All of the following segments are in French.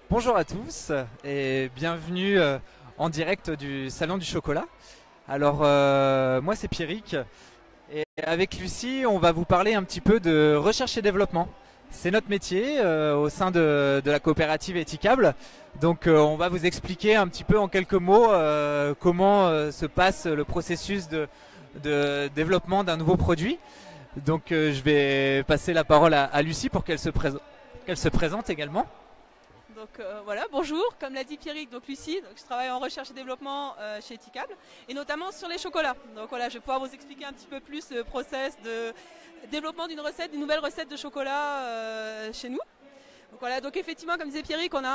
Bonjour à tous et bienvenue en direct du Salon du Chocolat. Alors moi c'est Pierrick et avec Lucie on va vous parler un petit peu de recherche et développement. C'est notre métier au sein de la coopérative Etikable. Donc on va vous expliquer un petit peu en quelques mots comment se passe le processus de développement d'un nouveau produit. Donc je vais passer la parole à Lucie pour qu'elle se présente également. Donc voilà, bonjour, comme l'a dit Pierrick, donc Lucie, donc je travaille en recherche et développement chez Etikable et notamment sur les chocolats. Donc voilà, je vais pouvoir vous expliquer un petit peu plus le process de développement d'une recette, d'une nouvelle recette de chocolat chez nous. Donc voilà, donc effectivement, comme disait Pierrick, on a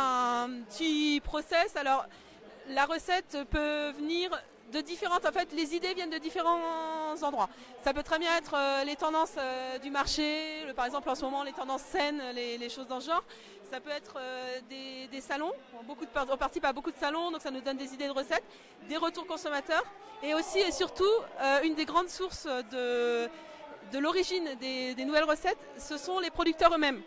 un petit process. Alors la recette peut venir de différentes, en fait, les idées viennent de différents endroits. Ça peut très bien être les tendances du marché, par exemple en ce moment les tendances saines, les choses dans ce genre. Ça peut être des salons, on participe à beaucoup de salons, donc ça nous donne des idées de recettes, des retours consommateurs, et aussi et surtout une des grandes sources de l'origine des nouvelles recettes, ce sont les producteurs eux-mêmes.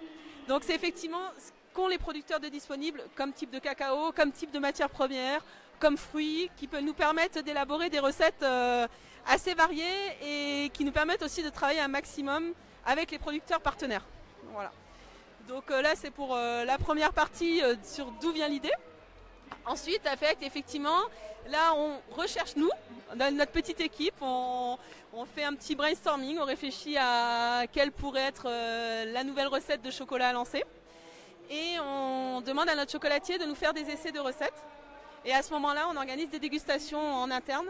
Donc c'est effectivement ce qu'ont les producteurs de disponibles comme type de cacao, comme type de matières premières, comme fruits, qui peut nous permettre d'élaborer des recettes assez variées et qui nous permettent aussi de travailler un maximum avec les producteurs partenaires. Voilà. Donc là c'est pour la première partie sur d'où vient l'idée. Ensuite, effectivement, là on recherche nous, dans notre petite équipe, on fait un petit brainstorming, on réfléchit à quelle pourrait être la nouvelle recette de chocolat à lancer. Et on demande à notre chocolatier de nous faire des essais de recettes. Et à ce moment-là, on organise des dégustations en interne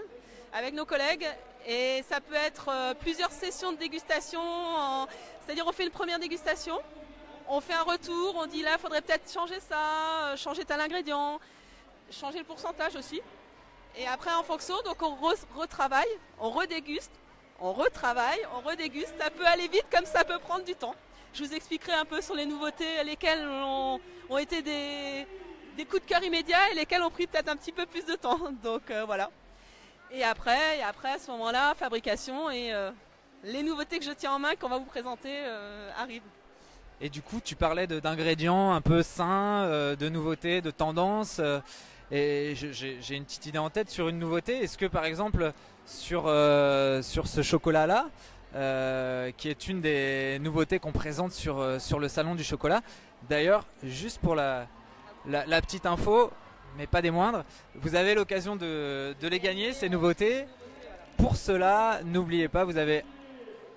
avec nos collègues. Et ça peut être plusieurs sessions de dégustation. C'est-à-dire on fait une première dégustation, on fait un retour, on dit là, il faudrait peut-être changer ça, changer tel ingrédient, changer le pourcentage aussi. Et après, en fonction, donc on retravaille, on redéguste, on retravaille, on redéguste. Ça peut aller vite comme ça peut prendre du temps. Je vous expliquerai un peu sur les nouveautés, lesquelles ont été des coups de cœur immédiats et lesquels ont pris peut-être un petit peu plus de temps. Donc voilà. Et après, à ce moment-là, fabrication et les nouveautés que je tiens en main, qu'on va vous présenter, arrivent. Et du coup, tu parlais d'ingrédients un peu sains, de nouveautés, de tendances. Et j'ai une petite idée en tête sur une nouveauté. Est-ce que par exemple, sur ce chocolat-là, qui est une des nouveautés qu'on présente sur le salon du chocolat. D'ailleurs, juste pour la petite info, mais pas des moindres, vous avez l'occasion de les gagner, ces nouveautés. Pour cela, n'oubliez pas,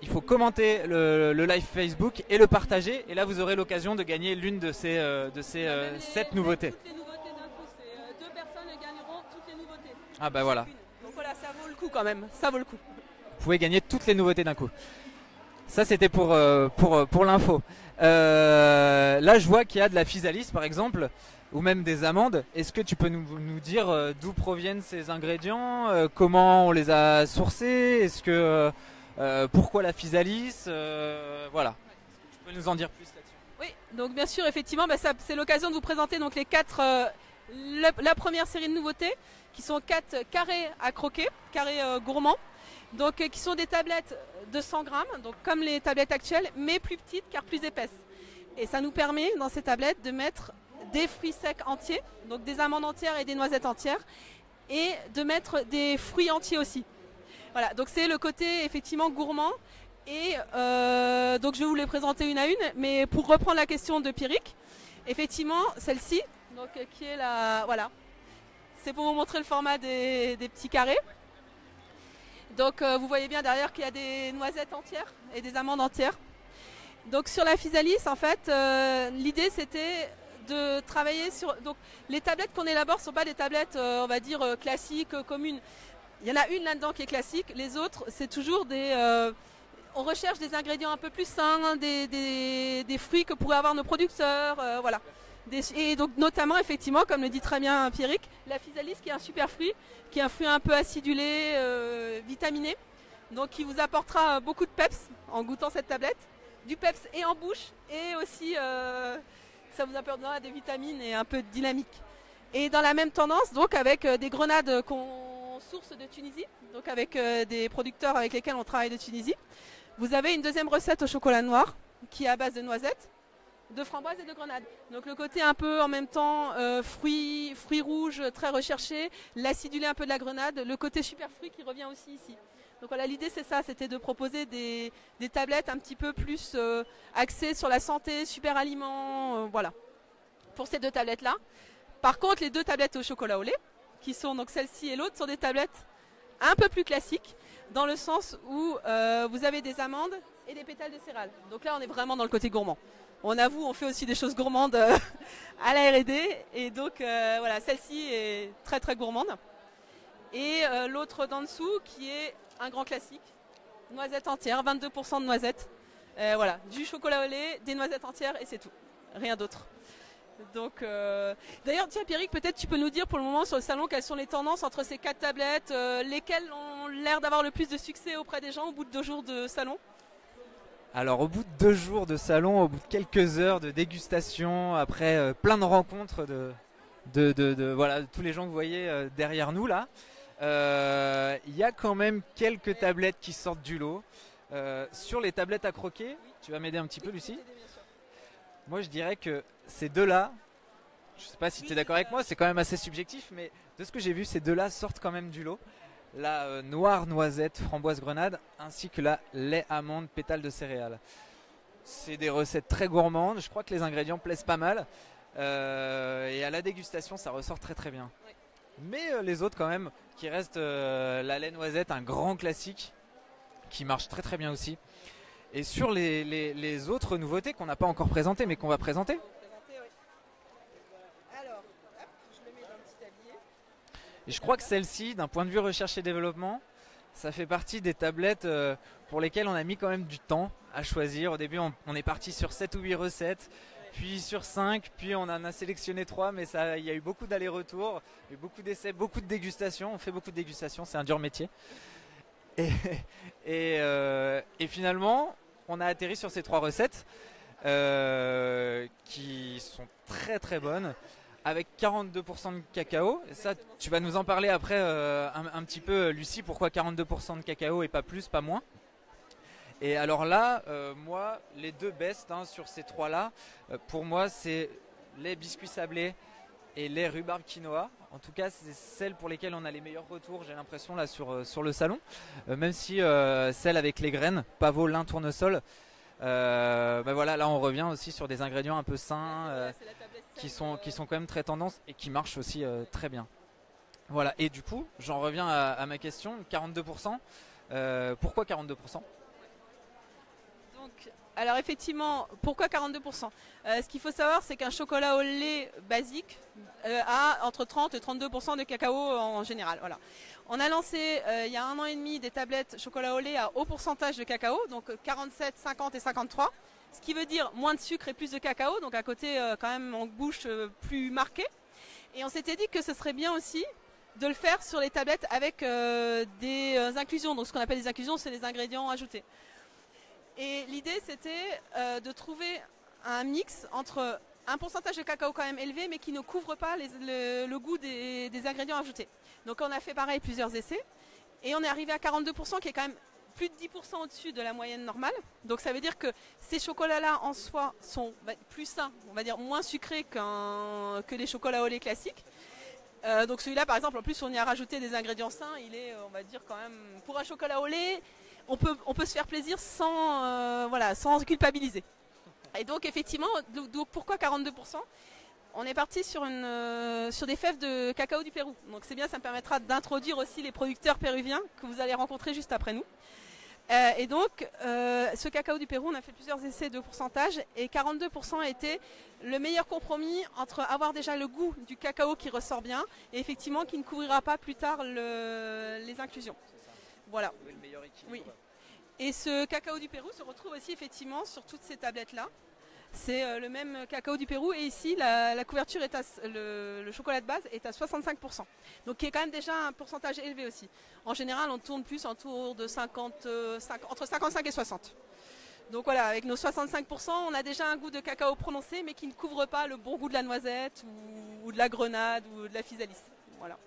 il faut commenter le live Facebook et le partager. Et là, vous aurez l'occasion de gagner l'une de ces 7 nouveautés. Toutes les nouveautés d'un coup, c'est 2 personnes gagneront toutes les nouveautés. Ah bah voilà. Donc voilà, ça vaut le coup quand même, ça vaut le coup. Vous pouvez gagner toutes les nouveautés d'un coup. Ça c'était pour l'info. Là je vois qu'il y a de la physalis par exemple, ou même des amandes. Est-ce que tu peux nous dire d'où proviennent ces ingrédients, comment on les a sourcés, pourquoi la physalis, voilà. Tu peux nous en dire plus là-dessus? Oui, donc bien sûr, effectivement, c'est l'occasion de vous présenter donc les 4, la première série de nouveautés, qui sont 4 carrés à croquer, carrés gourmands. Donc, qui sont des tablettes de 100 grammes, donc comme les tablettes actuelles, mais plus petites car plus épaisses. Et ça nous permet, dans ces tablettes, de mettre des fruits secs entiers, donc des amandes entières et des noisettes entières, et de mettre des fruits entiers aussi. Voilà, donc c'est le côté effectivement gourmand. Et donc je vais vous les présenter une à une, mais pour reprendre la question de Pierrick, effectivement, celle-ci, donc qui est la, voilà, c'est pour vous montrer le format des petits carrés. Donc vous voyez bien derrière qu'il y a des noisettes entières et des amandes entières. Donc sur la physalis, en fait, l'idée c'était de travailler sur... Donc les tablettes qu'on élabore ne sont pas des tablettes, on va dire, classiques, communes. Il y en a une là-dedans qui est classique, les autres c'est toujours des... on recherche des ingrédients un peu plus sains, des fruits que pourraient avoir nos producteurs, voilà. Et donc notamment effectivement, comme le dit très bien Pierrick, la physalis qui est un super fruit, qui est un fruit un peu acidulé, vitaminé, donc qui vous apportera beaucoup de peps en goûtant cette tablette, du peps et en bouche, et aussi ça vous apportera des vitamines et un peu de dynamique. Et dans la même tendance, donc avec des grenades qu'on source de Tunisie, donc avec des producteurs avec lesquels on travaille de Tunisie, vous avez une deuxième recette au chocolat noir qui est à base de noisettes. de framboise et de grenade. Donc le côté un peu en même temps fruits rouges très recherchés, l'acidulé un peu de la grenade, le côté super fruit qui revient aussi ici. Donc voilà, l'idée c'est ça, c'était de proposer des tablettes un petit peu plus axées sur la santé, super aliments, voilà, pour ces 2 tablettes-là. Par contre, les 2 tablettes au chocolat au lait, qui sont donc celle-ci et l'autre, sont des tablettes un peu plus classiques, dans le sens où vous avez des amandes et des pétales de céréales. Donc là, on est vraiment dans le côté gourmand. On avoue, on fait aussi des choses gourmandes à la R&D, et donc voilà, celle-ci est très très gourmande. Et l'autre d'en dessous qui est un grand classique, noisettes entières, 22% de noisettes. Voilà, du chocolat au lait, des noisettes entières et c'est tout, rien d'autre. Donc, d'ailleurs, tiens Pierrick, peut-être tu peux nous dire pour le moment sur le salon quelles sont les tendances entre ces 4 tablettes, lesquelles ont l'air d'avoir le plus de succès auprès des gens au bout de 2 jours de salon? Alors au bout de 2 jours de salon, au bout de quelques heures de dégustation, après plein de rencontres voilà, tous les gens que vous voyez derrière nous là, il y a quand même quelques tablettes qui sortent du lot. Sur les tablettes à croquer, tu vas m'aider un petit peu Lucie? Moi je dirais que ces 2-là, je ne sais pas si tu es d'accord avec moi, c'est quand même assez subjectif, mais de ce que j'ai vu, ces 2-là sortent quand même du lot. La noire noisette, framboise grenade, ainsi que la lait amande, pétale de céréales. C'est des recettes très gourmandes, je crois que les ingrédients plaisent pas mal. Et à la dégustation, ça ressort très très bien. Oui. Mais les autres quand même, qui restent la lait noisette, un grand classique, qui marche très très bien aussi. Et sur les autres nouveautés qu'on n'a pas encore présentées, mais qu'on va présenter. Et je crois que celle-ci, d'un point de vue recherche et développement, ça fait partie des tablettes pour lesquelles on a mis quand même du temps à choisir. Au début, on est parti sur 7 ou 8 recettes, puis sur 5, puis on en a sélectionné 3, mais il y a eu beaucoup d'allers-retours, beaucoup d'essais, beaucoup de dégustations. On fait beaucoup de dégustations, c'est un dur métier. Et finalement, on a atterri sur ces 3 recettes qui sont très très bonnes, avec 42% de cacao. Et ça, tu vas nous en parler après un petit peu, Lucie, pourquoi 42% de cacao et pas plus, pas moins. Et alors là, moi, les 2 best sur ces 3-là, pour moi, c'est les biscuits sablés et les rhubarbe quinoa. En tout cas, c'est celles pour lesquelles on a les meilleurs retours, j'ai l'impression, là sur le salon. Même si celle avec les graines, pavot, lin, tournesol, voilà, là on revient aussi sur des ingrédients un peu sains qui sont quand même très tendance et qui marchent aussi très bien. Voilà, et du coup, j'en reviens à ma question, 42%. Pourquoi 42%? Alors effectivement, pourquoi 42%? Ce qu'il faut savoir, c'est qu'un chocolat au lait basique a entre 30 et 32% de cacao en général. Voilà. On a lancé il y a 1 an et demi des tablettes chocolat au lait à haut pourcentage de cacao, donc 47, 50 et 53, ce qui veut dire moins de sucre et plus de cacao, donc à côté quand même en bouche plus marqué. Et on s'était dit que ce serait bien aussi de le faire sur les tablettes avec des inclusions. Donc ce qu'on appelle des inclusions, c'est les ingrédients ajoutés. Et l'idée, c'était de trouver un mix entre un pourcentage de cacao quand même élevé, mais qui ne couvre pas le goût des ingrédients ajoutés. Donc on a fait pareil plusieurs essais, et on est arrivé à 42%, qui est quand même plus de 10% au-dessus de la moyenne normale. Donc ça veut dire que ces chocolats-là en soi sont plus sains, on va dire moins sucrés que les chocolats au lait classiques. Donc celui-là, par exemple, en plus on y a rajouté des ingrédients sains, il est, on va dire quand même, pour un chocolat au lait, on peut se faire plaisir sans culpabiliser. Et donc effectivement, pourquoi 42%? On est parti sur des fèves de cacao du Pérou. Donc c'est bien, ça me permettra d'introduire aussi les producteurs péruviens que vous allez rencontrer juste après nous. Et donc ce cacao du Pérou, on a fait plusieurs essais de pourcentage, et 42% était le meilleur compromis entre avoir déjà le goût du cacao qui ressort bien et effectivement qui ne couvrira pas plus tard les inclusions. Voilà. Le meilleur équilibre. Oui. Et ce cacao du Pérou se retrouve aussi effectivement sur toutes ces tablettes-là. C'est le même cacao du Pérou, et ici la couverture est le chocolat de base est à 65%. Donc qui est quand même déjà un pourcentage élevé aussi. En général, on tourne plus autour de entre 55 et 60. Donc voilà, avec nos 65%, on a déjà un goût de cacao prononcé, mais qui ne couvre pas le bon goût de la noisette ou de la grenade ou de la physalis. Voilà.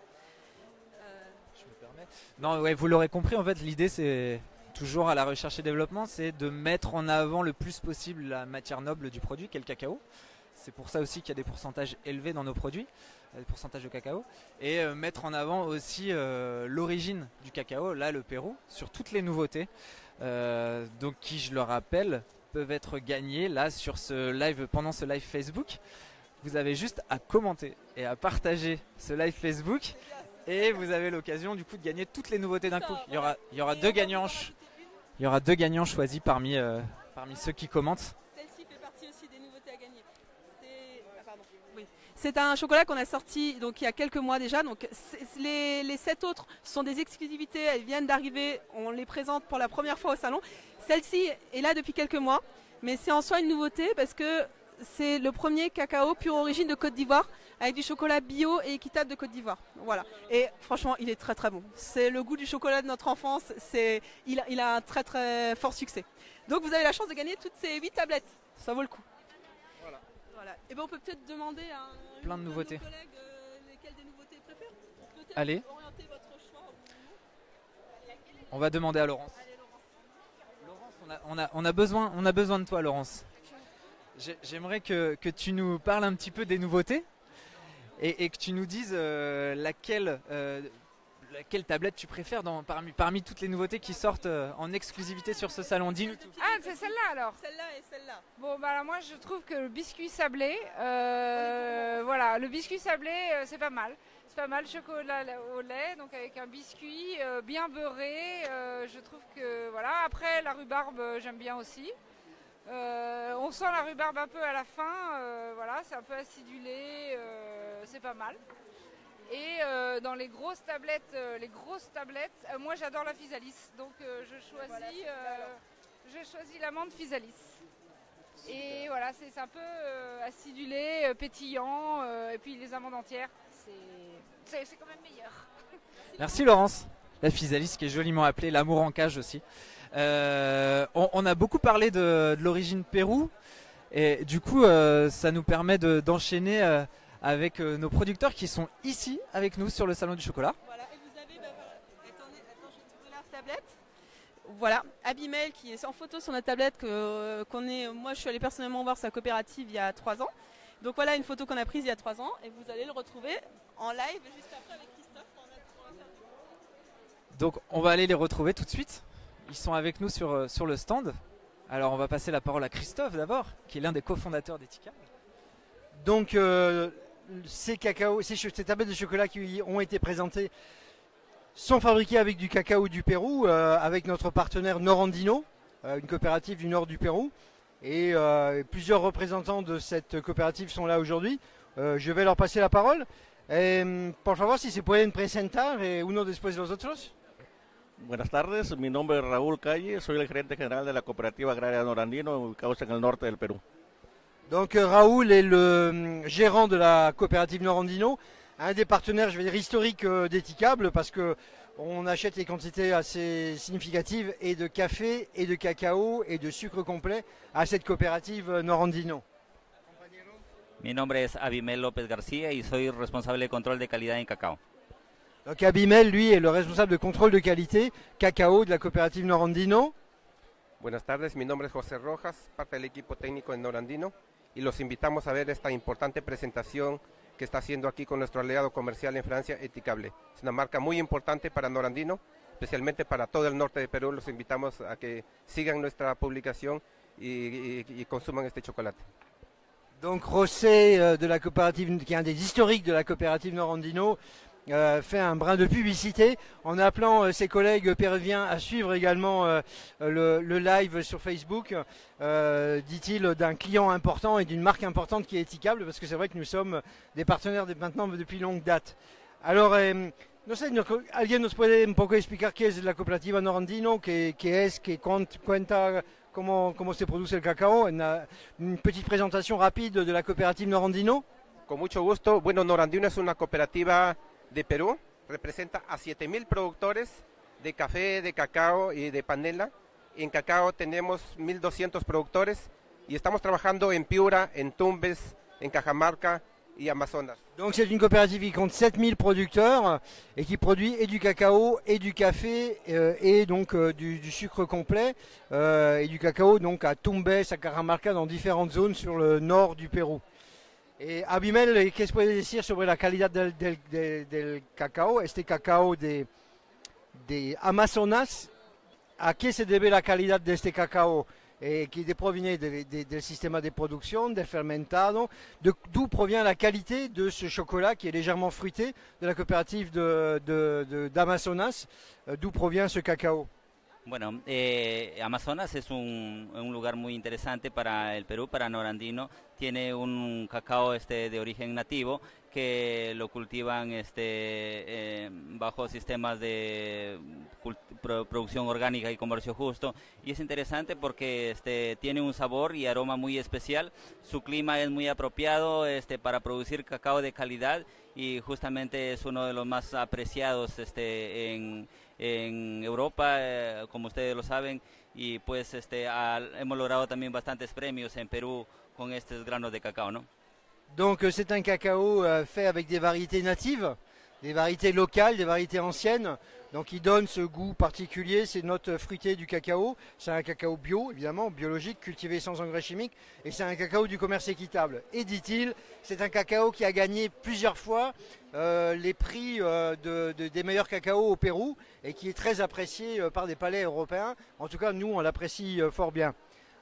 Non, ouais, vous l'aurez compris, en fait, l'idée c'est toujours à la recherche et développement, c'est de mettre en avant le plus possible la matière noble du produit, qui est le cacao. C'est pour ça aussi qu'il y a des pourcentages élevés dans nos produits, des pourcentages de cacao. Et mettre en avant aussi l'origine du cacao, là le Pérou, sur toutes les nouveautés. Donc qui, je le rappelle, peuvent être gagnés là sur ce live, pendant ce live Facebook. Vous avez juste à commenter et à partager ce live Facebook. Et vous avez l'occasion du coup de gagner toutes les nouveautés d'un coup. Il y aura deux gagnants. Il y aura deux gagnants choisis parmi ceux qui commentent. Celle-ci fait partie aussi des nouveautés à gagner. C'est un chocolat qu'on a sorti donc il y a quelques mois déjà. Donc les 7 autres sont des exclusivités. Elles viennent d'arriver. On les présente pour la première fois au salon. Celle-ci est là depuis quelques mois, mais c'est en soi une nouveauté parce que c'est le premier cacao pure origine de Côte d'Ivoire avec du chocolat bio et équitable de Côte d'Ivoire. Voilà. Et franchement, il est très très bon. C'est le goût du chocolat de notre enfance. Il a un très très fort succès. Donc vous avez la chance de gagner toutes ces 8 tablettes. Ça vaut le coup. Voilà. Et ben on peut peut-être demander à plein de nouveautés. Nos collègues lesquelles des nouveautés ils préfèrent. Peut-être allez. Orienter votre choix. On va demander à Laurence. Allez, Laurence. Laurence, on a besoin de toi, Laurence. J'aimerais que tu nous parles un petit peu des nouveautés et que tu nous dises laquelle tablette tu préfères parmi toutes les nouveautés qui sortent en exclusivité sur ce salon. Dis-nous tout. Ah, c'est celle-là alors. Celle-là et celle-là. Bon, bah alors moi je trouve que le biscuit sablé, voilà, le biscuit sablé c'est pas mal. C'est pas mal, chocolat au lait, donc avec un biscuit bien beurré. Je trouve que voilà. Après la rhubarbe, j'aime bien aussi. On sent la rhubarbe un peu à la fin, voilà, c'est un peu acidulé, c'est pas mal. Et dans les grosses tablettes, moi j'adore la Physalis, donc je choisis l'amande Physalis. Et voilà, c'est un peu acidulé, pétillant, et puis les amandes entières, c'est quand même meilleur. Merci Laurence. La Physalis qui est joliment appelée l'amour en cage aussi. On a beaucoup parlé de l'origine Pérou et du coup ça nous permet d'enchaîner avec nos producteurs qui sont ici avec nous sur le salon du chocolat. Voilà, et vous avez, attends, je vais trouver la tablette. Voilà, Abimel qui est en photo sur notre tablette moi je suis allée personnellement voir sa coopérative il y a 3 ans. Donc voilà une photo qu'on a prise il y a 3 ans et vous allez le retrouver en live juste après avec Christophe. Donc on va aller les retrouver tout de suite. Ils sont avec nous sur le stand. Alors on va passer la parole à Christophe d'abord, qui est l'un des cofondateurs d'Eticable. Donc ces tablettes de chocolat qui ont été présentées sont fabriquées avec du cacao du Pérou, avec notre partenaire Norandino, une coopérative du nord du Pérou. Et plusieurs représentants de cette coopérative sont là aujourd'hui. Je vais leur passer la parole. Por favor, si se pueden presentar uno después de los otros. Buenas tardes, mi nombre es Raúl Calle, soy el gerente general de la Cooperativa Agraria Norandino, ubicados en el norte del Perú. Donc Raoul est le gérant de la coopérative Norandino, un des partenaires, je vais dire, historiques d'Eticable, parce que on achète des quantités assez significatives et de café et de cacao et de sucre complet à cette coopérative Norandino. Mi nombre es Abimel López García y soy responsable de control de calidad en cacao. Donc Abimel, lui, est le responsable de contrôle de qualité cacao de la coopérative Norandino. Buenas tardes, mi nombre es José Rojas, parte del equipo técnico en Norandino y los invitamos a ver esta importante presentación que está haciendo aquí con nuestro aliado comercial en Francia, Eticable. Es una marca muy importante para Norandino, especialmente para todo el norte de Perú. Los invitamos a que sigan nuestra publicación y consuman este chocolate. Donc José de la coopérative, qui est un des historiques de la coopérative Norandino, fait un brin de publicité en appelant ses collègues péruviens à suivre également le live sur Facebook, dit-il, d'un client important et d'une marque importante qui est Eticable, parce que c'est vrai que nous sommes des partenaires maintenant depuis longue date. Alors, no sé, ¿alguien nos puede un poco explicar qué es la cooperativa Norandino, qué es, qué cuenta, cómo se produce el cacao? Une petite présentation rapide de la coopérative Norandino. Con mucho gusto. Bueno, Norandino es una cooperativa de Perú, representa a 7,000 productores de café, de cacao y de panela. En cacao tenemos 1,200 productores y estamos trabajando en Piura, en Tumbes, en Cajamarca, y Amazonas. Donc c'est une coopérative qui compte 7000 producteurs et qui produit et du cacao et du café et donc du sucre complet et du cacao donc à Tumbes, à Caramarca, dans différentes zones sur le nord du Pérou. Abimel, ¿qué puede decir sobre la calidad del cacao? Este cacao de Amazonas, ¿a qué se debe la calidad de este cacao? Qui proviene del sistema de producción, del fermentado, d'où provient la qualité de ce chocolat qui est légèrement fruité de la coopérative d'Amazonas, d'où provient ce cacao. Bueno, Amazonas es un lugar muy interesante para el Perú, para Norandino. Tiene un cacao de origen nativo que lo cultivan bajo sistemas de producción orgánica y comercio justo. Y es interesante porque tiene un sabor y aroma muy especial. Su clima es muy apropiado para producir cacao de calidad y justamente es uno de los más apreciados en Europa, como ustedes lo saben, y pues hemos logrado también bastantes premios en Perú con estos granos de cacao, ¿no? Donc c'est un cacao fait avec des variétés natives, des variétés locales, des variétés anciennes, donc il donne ce goût particulier, ces notes fruitées du cacao. C'est un cacao bio, évidemment, biologique, cultivé sans engrais chimiques, et c'est un cacao du commerce équitable. Et dit-il, c'est un cacao qui a gagné plusieurs fois les prix des meilleurs cacaos au Pérou, et qui est très apprécié par des palais européens. En tout cas, nous, on l'apprécie fort bien.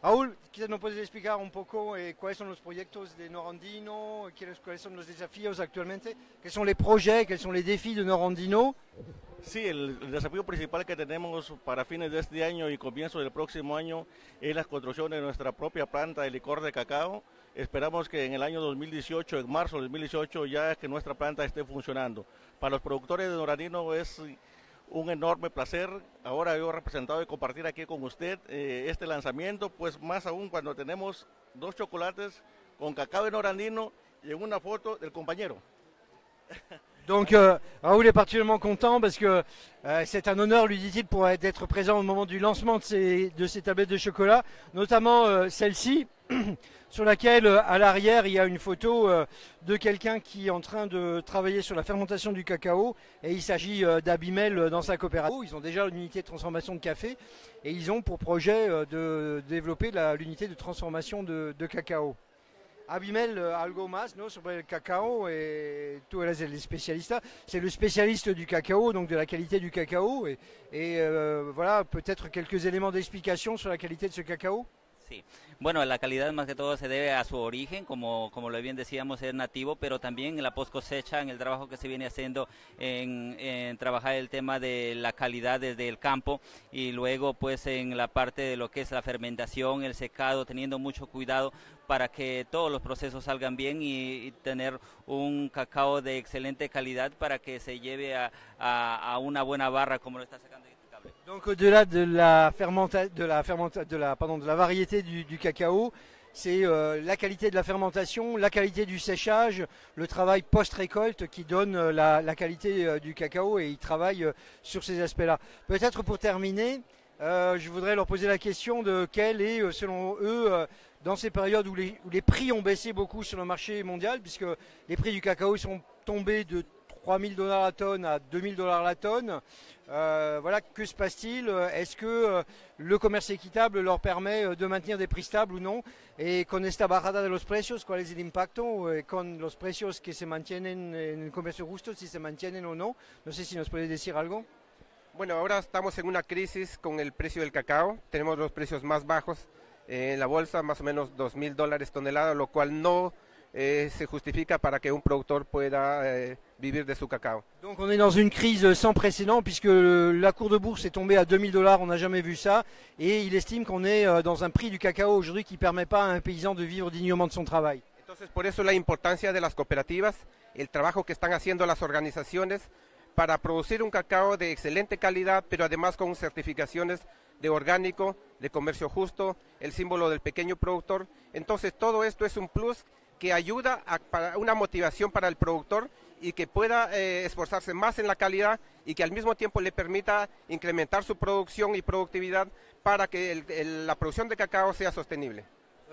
Raúl, quizás nos puedes explicar un poco cuáles son los proyectos de Norandino, cuáles son los desafíos actualmente, qué son les projets, quels sont les défis de Norandino. Sí, el desafío principal que tenemos para fines de este año y comienzo del próximo año es la construcción de nuestra propia planta de licor de cacao. Esperamos que en el año 2018, en marzo de 2018, ya que nuestra planta esté funcionando. Para los productores de Norandino es un enorme placer ahora yo representado y compartir aquí con usted este lanzamiento, pues más aún cuando tenemos 2 chocolates con cacao de Norandino y en una foto del compañero. Donc Raoul est particulièrement content parce que c'est un honneur, lui dit-il, pour être présent au moment du lancement de ces tablettes de chocolat, notamment celle-ci, sur laquelle à l'arrière il y a une photo de quelqu'un qui est en train de travailler sur la fermentation du cacao, et il s'agit d'Abimel dans sa coopérative. Ils ont déjà l'unité de transformation de café et ils ont pour projet de développer l'unité de transformation de cacao. Abimel, algo más, ¿no? Sobre el cacao, tú eres el especialista, c'est le spécialiste du cacao, donc de la qualité du cacao, voilà, peut-être quelques éléments d'explication sur la qualité de ce cacao. Sí. Bueno, la calidad más que todo se debe a su origen, como bien decíamos, es nativo, pero también en la post cosecha, en el trabajo que se viene haciendo en trabajar el tema de la calidad desde el campo, y luego pues en la parte de lo que es la fermentación, el secado, teniendo mucho cuidado para que todos los procesos salgan bien y tener un cacao de excelente calidad para que se lleve a una buena barra como lo está sacando. Donc au-delà de la variété du cacao, c'est la qualité de la fermentation, la qualité du séchage, le travail post-récolte qui donne la qualité du cacao, et ils travaillent sur ces aspects-là. Peut-être pour terminer, je voudrais leur poser la question de quel est, selon eux, dans ces périodes où les prix ont baissé beaucoup sur le marché mondial, puisque les prix du cacao sont tombés de $3,000 la tonne à $2,000 la tonne. Voilà, que se passe-t-il? Est-ce que le commerce équitable leur permet de maintenir des prix stables ou non? Et con esta bajada de los precios, ¿cuál es el impacto con los precios que se mantienen en el comercio justo, si se mantienen o no? No sé si nos puedes decir algo. Bueno, ahora estamos en una crisis con el precio del cacao. Tenemos los precios más bajos en la bolsa, más o menos $2,000 tonelada, lo cual no se justifica para que un productor pueda vivir de su cacao. Donc on est dans une crise sans précédent puisque la cour de bourse est tombée à $2,000, on n'a jamais vu ça, et il estime qu'on est dans un prix du cacao aujourd'hui qui ne permet pas à un paysan de vivre dignement de son travail. Entonces por eso la importancia de las cooperativas, el trabajo que están haciendo las organizaciones para producir un cacao de excelente calidad, pero además con certificaciones de orgánico, de comercio justo, el símbolo del pequeño productor. Entonces todo esto es un plus que ayuda para una motivación para el productor y que pueda esforzarse más en la calidad y que al mismo tiempo le permita incrementar su producción y productividad para que la producción de cacao sea sostenible.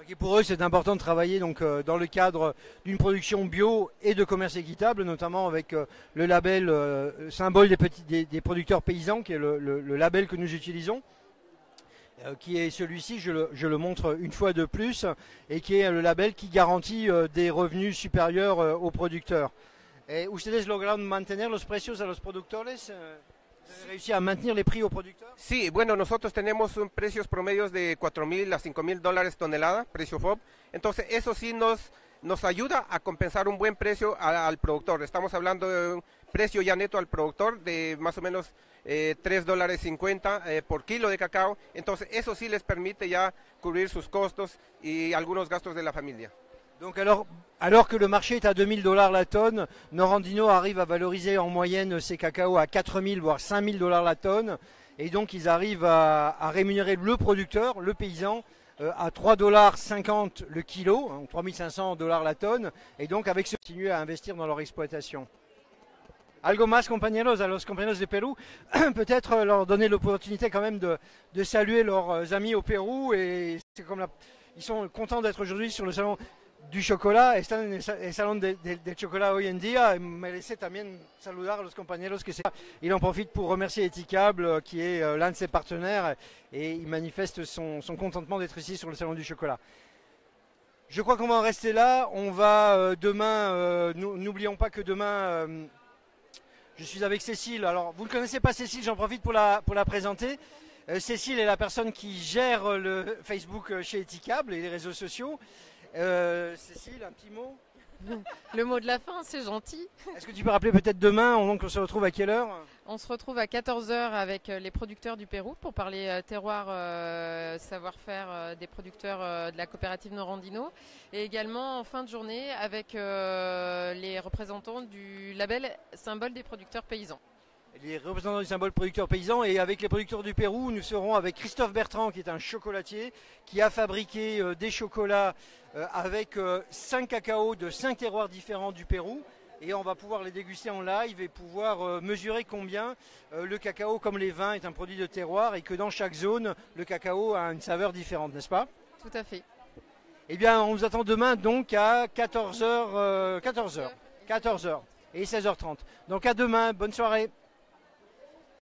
Et pour eux, c'est important de travailler donc, dans le cadre d'une production bio et de commerce équitable, notamment avec le label symbole des producteurs paysans, qui est le label que nous utilisons, qui est celui-ci, je le montre une fois de plus, et qui est le label qui garantit des revenus supérieurs aux producteurs. Et ustedes lograron mantener los precios a los productores? ¿Réussi a maintenir les prix aux producteurs? Sí, bueno, nosotros tenemos precios promedios de $4,000 a $5,000 tonelada, precio FOB. Entonces, eso sí nos ayuda a compensar un buen precio al productor. Estamos hablando de un precio ya neto al productor de más o menos $3.50 por kilo de cacao. Entonces, eso sí les permite ya cubrir sus costos y algunos gastos de la familia. Donc alors que le marché est à $2,000 la tonne, Norandino arrive à valoriser en moyenne ses cacao à $4,000 voire $5,000 la tonne. Et donc ils arrivent à rémunérer le producteur, le paysan, à $3,50 le kilo, hein, $3,500 la tonne. Et donc avec ce, continuer à investir dans leur exploitation. Algo más, compañeros, a los compañeros de Pérou, peut-être leur donner l'opportunité quand même de saluer leurs amis au Pérou. Et c'est comme ils sont contents d'être aujourd'hui sur le salon du chocolat, están en el salón del chocolat hoy en día. Merece también saludar a los compañeros que il en profite pour remercier Eticable, qui est l'un de ses partenaires, et il manifeste son contentement d'être ici sur le salon du chocolat. Je crois qu'on va en rester là. On va demain, n'oublions pas que demain, je suis avec Cécile. Alors, vous ne connaissez pas Cécile, j'en profite pour la présenter. Cécile est la personne qui gère le Facebook chez Eticable et les réseaux sociaux. Cécile, un petit mot? Le mot de la fin, c'est gentil. Est-ce que tu peux rappeler peut-être demain, donc on se retrouve à quelle heure? On se retrouve à 14h avec les producteurs du Pérou pour parler terroir, savoir-faire des producteurs de la coopérative Norandino, et également en fin de journée avec les représentants du label symbole des producteurs paysans. Les représentants du symbole producteur paysan, et avec les producteurs du Pérou, nous serons avec Christophe Bertrand, qui est un chocolatier, qui a fabriqué des chocolats avec 5 cacaos de 5 terroirs différents du Pérou, et on va pouvoir les déguster en live et pouvoir mesurer combien le cacao, comme les vins, est un produit de terroir, et que dans chaque zone, le cacao a une saveur différente, n'est-ce pas? Tout à fait. Eh bien, on vous attend demain donc à 14h et 16h30. Donc à demain, bonne soirée.